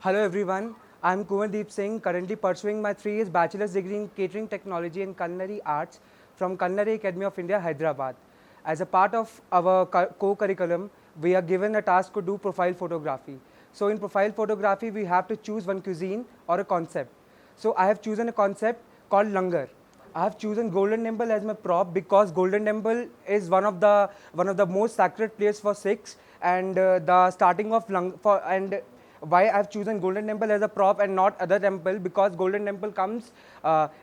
Hello everyone, I am Kumardeep Singh, currently pursuing my 3 years bachelor's degree in catering technology and culinary arts from Culinary Academy of India, Hyderabad. As a part of our co-curriculum, we are given a task to do profile photography. So in profile photography, we have to choose one cuisine or a concept. So I have chosen a concept called Langar. I have chosen Golden Temple as my prop because Golden Temple is one of the most sacred place for Sikhs, and the starting of why I've chosen Golden Temple as a prop and not other temple, because Golden Temple comes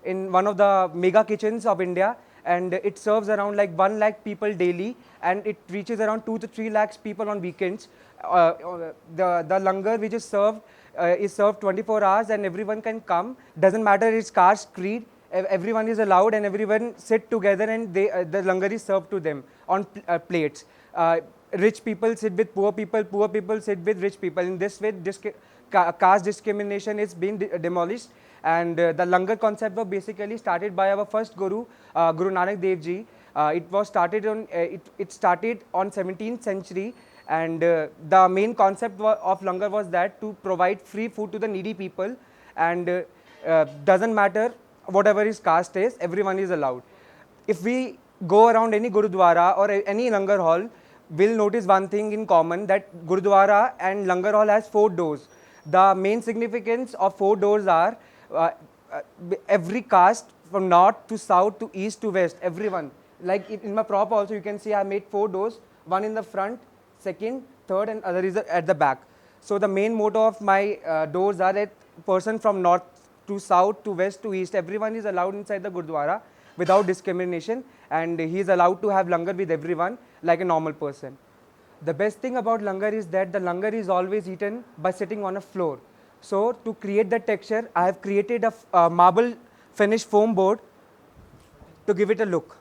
in one of the mega kitchens of India, and it serves around like 1 lakh people daily, and it reaches around 2 to 3 lakhs people on weekends. The langar which is served 24 hours and everyone can come. Doesn't matter its caste, creed. Everyone is allowed and everyone sit together, and the langar is served to them on plates. Rich people sit with poor people sit with rich people. In this way, caste discrimination is being demolished. And the langar concept was basically started by our first guru, Guru Nanak Dev Ji. It started on 17th century, and the main concept of langar was that to provide free food to the needy people, and doesn't matter whatever his caste is, everyone is allowed. If we go around any gurudwara or any langar hall, we'll notice one thing in common, that gurudwara and langar hall has 4 doors. The main significance of 4 doors are every caste from north to south to east to west, everyone. Like in my prop also you can see I made 4 doors, one in the front, second, third, and other is at the back. So the main motto of my doors are that person from north to south to west to east, everyone is allowed inside the gurdwara without discrimination, and he is allowed to have langar with everyone like a normal person. The best thing about langar is that the langar is always eaten by sitting on a floor. So to create that texture, I have created a marble finished foam board to give it a look.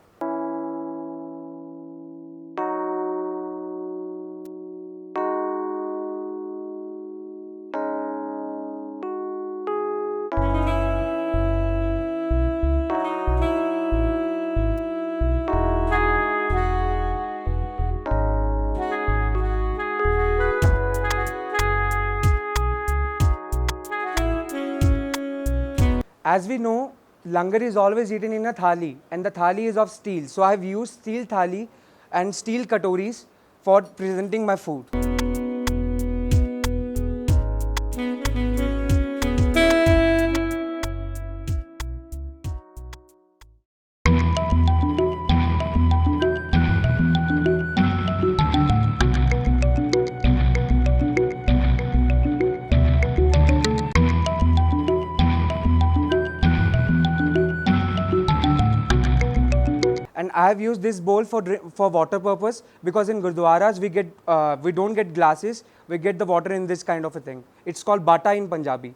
As we know, langar is always eaten in a thali, and the thali is of steel. So I have used steel thali and steel katoris for presenting my food. And I have used this bowl for water purpose, because in gurdwaras we don't get glasses, we get the water in this kind of a thing. It's called bata in Punjabi.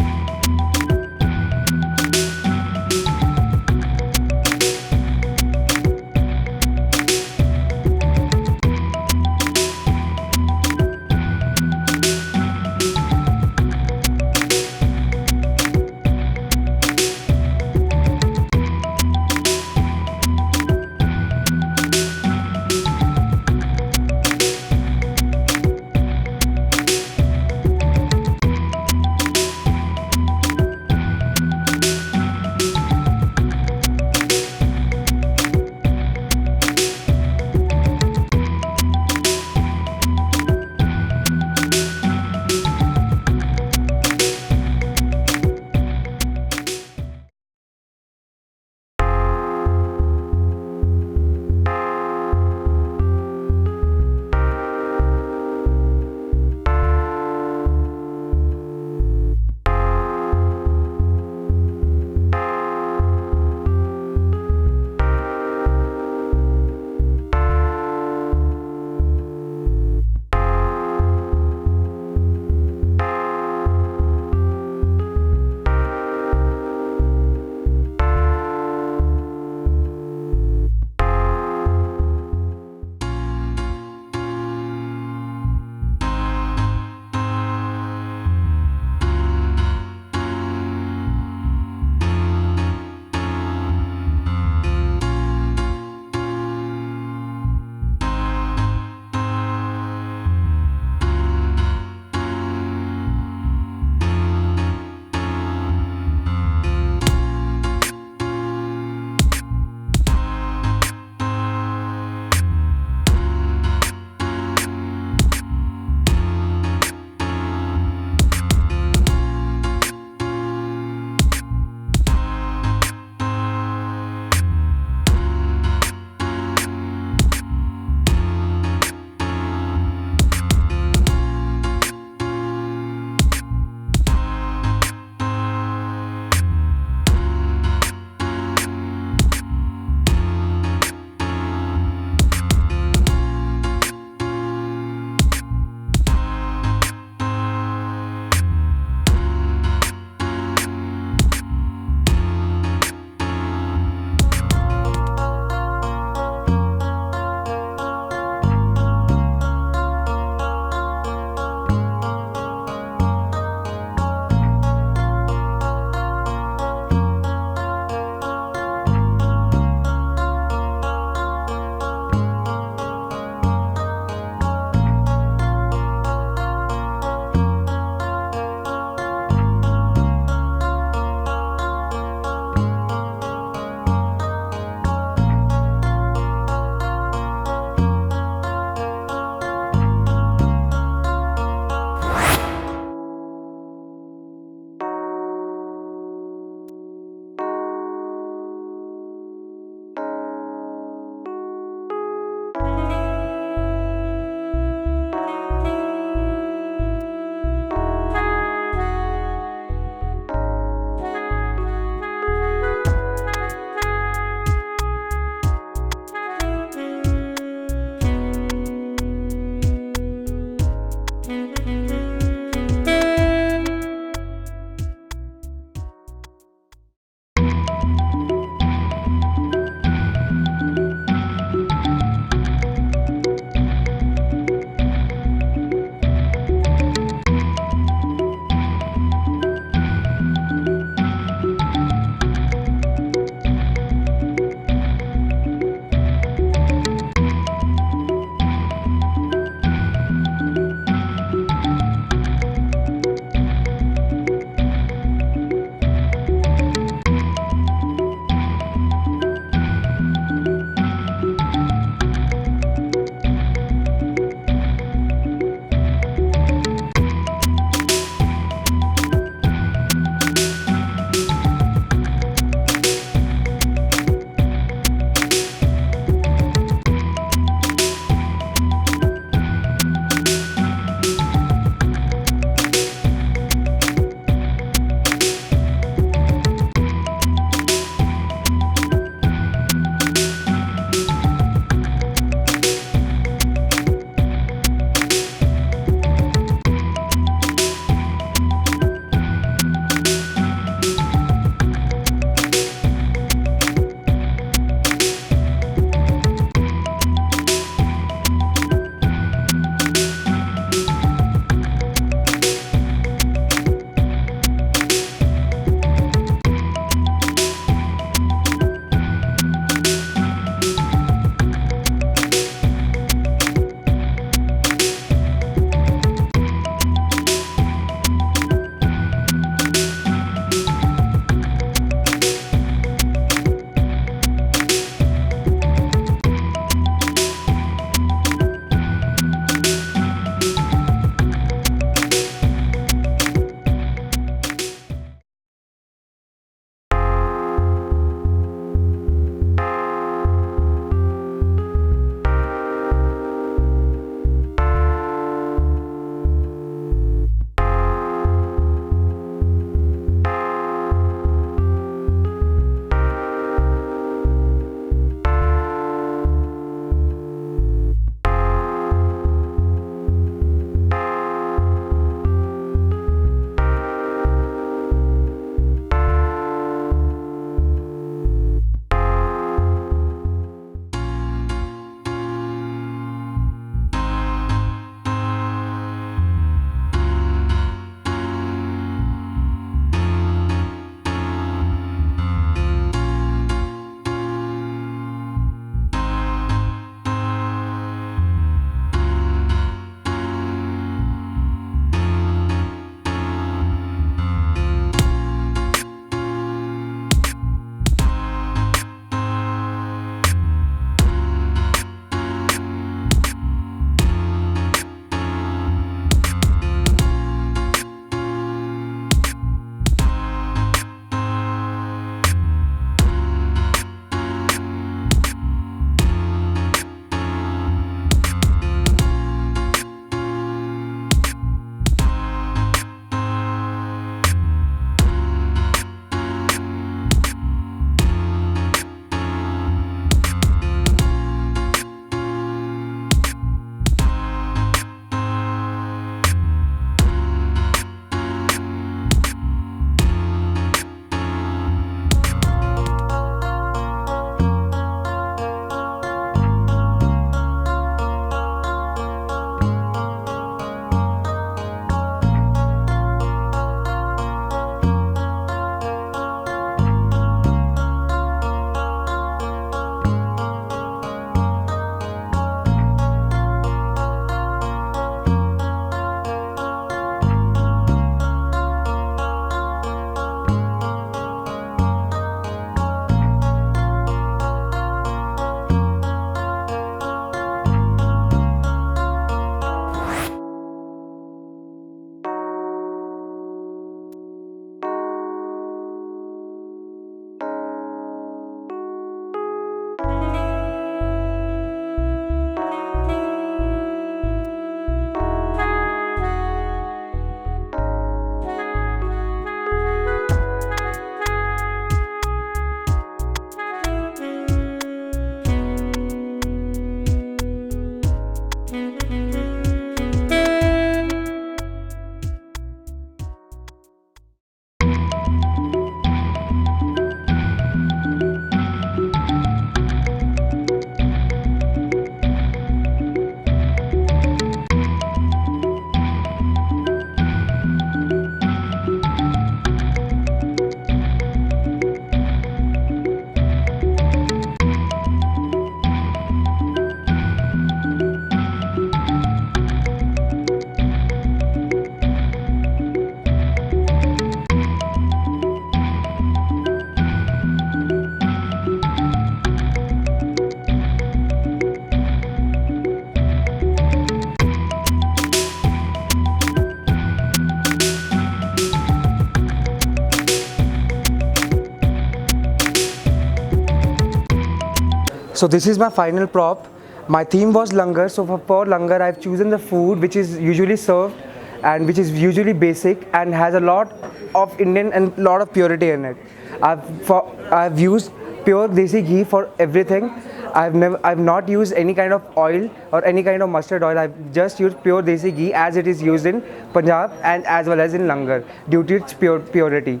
So this is my final prop. My theme was Langar. So for Langar, I've chosen the food which is usually served and which is usually basic and has a lot of Indian and lot of purity in it. I've used pure desi ghee for everything. I've not used any kind of oil or any kind of mustard oil. I've just used pure desi ghee as it is used in Punjab and as well as in Langar due to its purity.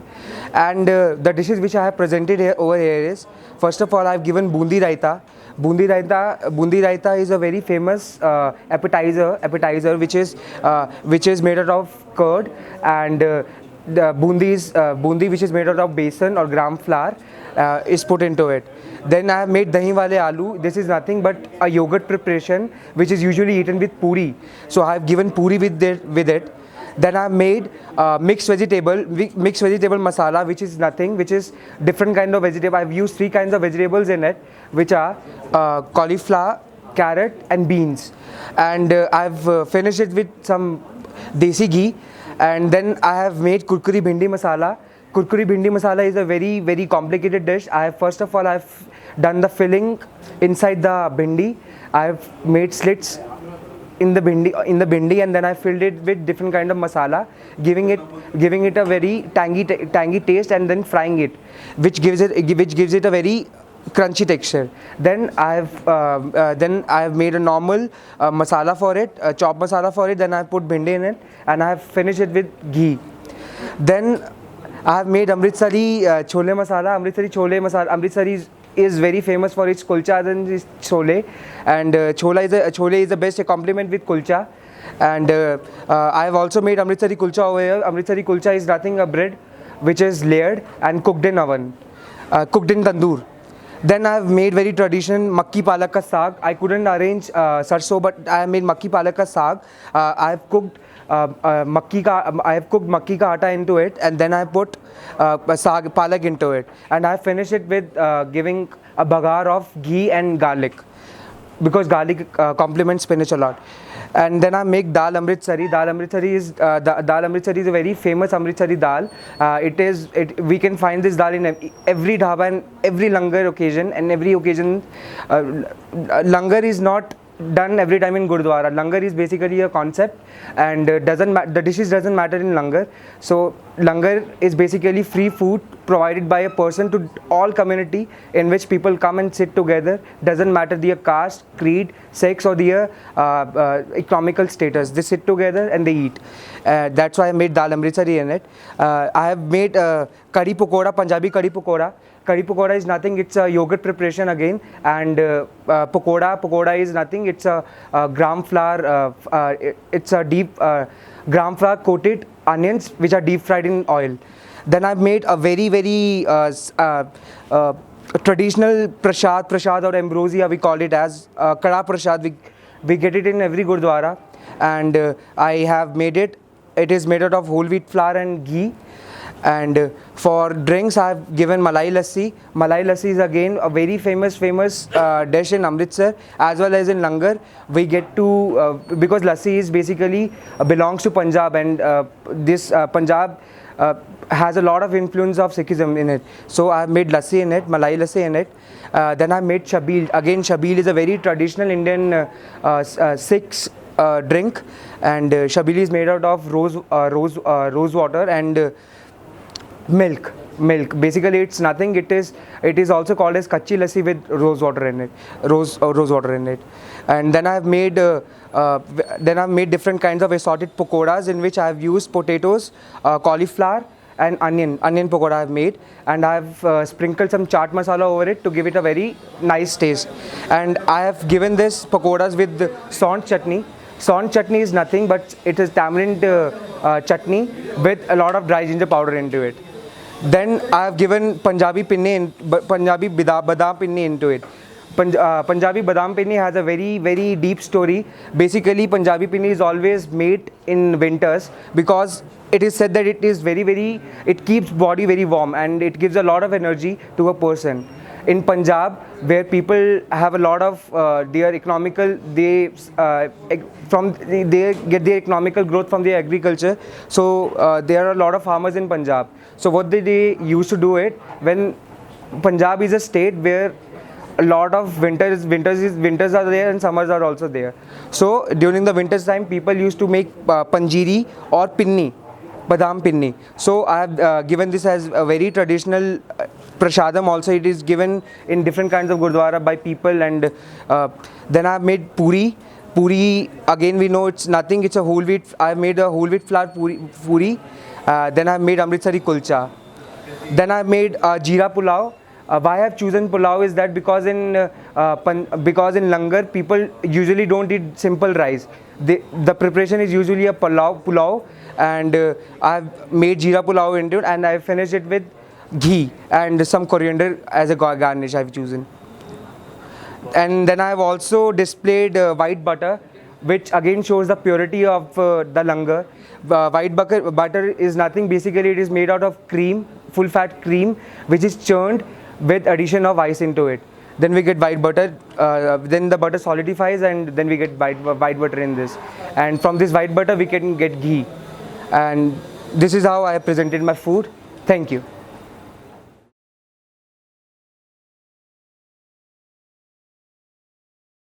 And the dishes which I have presented here over here is, first of all, I've given bundi raita. Bundi raita is a very famous appetizer which is made out of curd, and the bundi which is made out of besan or gram flour is put into it. Then I have made dahi wale aloo. This is nothing but a yogurt preparation which is usually eaten with puri. So I have given puri with it. Then I have made mixed vegetable masala, which is nothing, which is different kind of vegetable. I have used 3 kinds of vegetables in it, which are cauliflower, carrot and beans. And I've finished it with some desi ghee. And then I have made kurkuri bhindi masala. Kurkuri bhindi masala is a very, very complicated dish. First of all, I've done the filling inside the bhindi. I've made slits in the bhindi, and then I filled it with different kind of masala, giving it a very tangy taste, and then frying it, which gives it a very crunchy texture. Then I've made a normal masala for it, chopped masala for it. Then I put bhindi in it, and I have finished it with ghee. Then I have made Amritsari chole masala. Amritsari is very famous for its kulchas and its chole, and chole is the best accompaniment with kulcha. And I have also made Amritsari kulcha over here. Amritsari kulcha is nothing, a bread which is layered and cooked in tandoor. Then I have made very traditional makki palak ka saag. I couldn't arrange sarso, but I have made makki palak ka saag. I have cooked makki ka atta into it, and then I put saag palak into it, and I finished it with giving a bagar of ghee and garlic, because garlic complements spinach a lot. And then I make dal Amritsari. Dal Amritsari is a very famous Amritsari dal. We can find this dal in every dhaba and every langar occasion. And every occasion, langar is not done every time in Gurdwara. Langar is basically a concept, and the dishes doesn't matter in langar. So langar is basically free food provided by a person to all community, in which people come and sit together. Doesn't matter their caste, creed, sex or their economical status. They sit together and they eat. That's why I made dal Amritsari in it. I have made curry pakoda, Punjabi curry pakoda. Curry pakoda is nothing, it's a yogurt preparation again, and pakoda is nothing, it's a gram flour, it's a deep gram flour coated onions which are deep fried in oil. Then I've made a very, very traditional prasad or ambrosia, we call it as kada prasad. We get it in every gurdwara, and I have made it. It is made out of whole wheat flour and ghee. And for drinks, I have given Malai Lassi. Malai Lassi is again a very famous dish in Amritsar as well as in Langar. We get to, because Lassi is basically belongs to Punjab, and this Punjab has a lot of influence of Sikhism in it. So I have made Lassi in it, Malai Lassi in it. Then I made Shabil. Again, Shabil is a very traditional Indian Sikh drink, and Shabil is made out of rose water and milk. Basically, it's nothing. It is also called as kachi lassi with rose water in it. And then I've made different kinds of assorted pakodas, in which I've used potatoes, cauliflower and onion pakoda I've made, and I've sprinkled some chaat masala over it to give it a very nice taste. And I have given this pakodas with saunch chutney. Saunch chutney is nothing but it is tamarind chutney with a lot of dry ginger powder into it. Then I have given Punjabi badam pinni into it. Punjabi badam pinni has a very, very deep story. Basically, Punjabi pinni is always made in winters, because it is said that it is it keeps body very warm, and it gives a lot of energy to a person. In Punjab, where people have a lot of their economical, they get their economical growth from their agriculture. So there are a lot of farmers in Punjab. So what they used to do it, when Punjab is a state where a lot of winters are there and summers are also there. So during the winters time, people used to make panjiri or pinni, badam pinni. So I have given this as a very traditional prasadam. Also, it is given in different kinds of gurdwara by people. And then I have made puri. Puri, again, we know it's nothing. It's a whole wheat. I have made a whole wheat flour puri. Then I have made Amritsari kulcha. Then I made jeera pulao. Why I have chosen pulao is that because in Langar people usually don't eat simple rice. The preparation is usually a pulao, and I have made jeera pulao into it, and I finished it with ghee and some coriander as a garnish I have chosen. And then I have also displayed white butter, which again shows the purity of the langar. White butter is nothing, basically it is made out of cream, full fat cream, which is churned with addition of ice into it. Then we get white butter, then the butter solidifies, and then we get white butter in this. And from this white butter we can get ghee. And this is how I have presented my food. Thank you.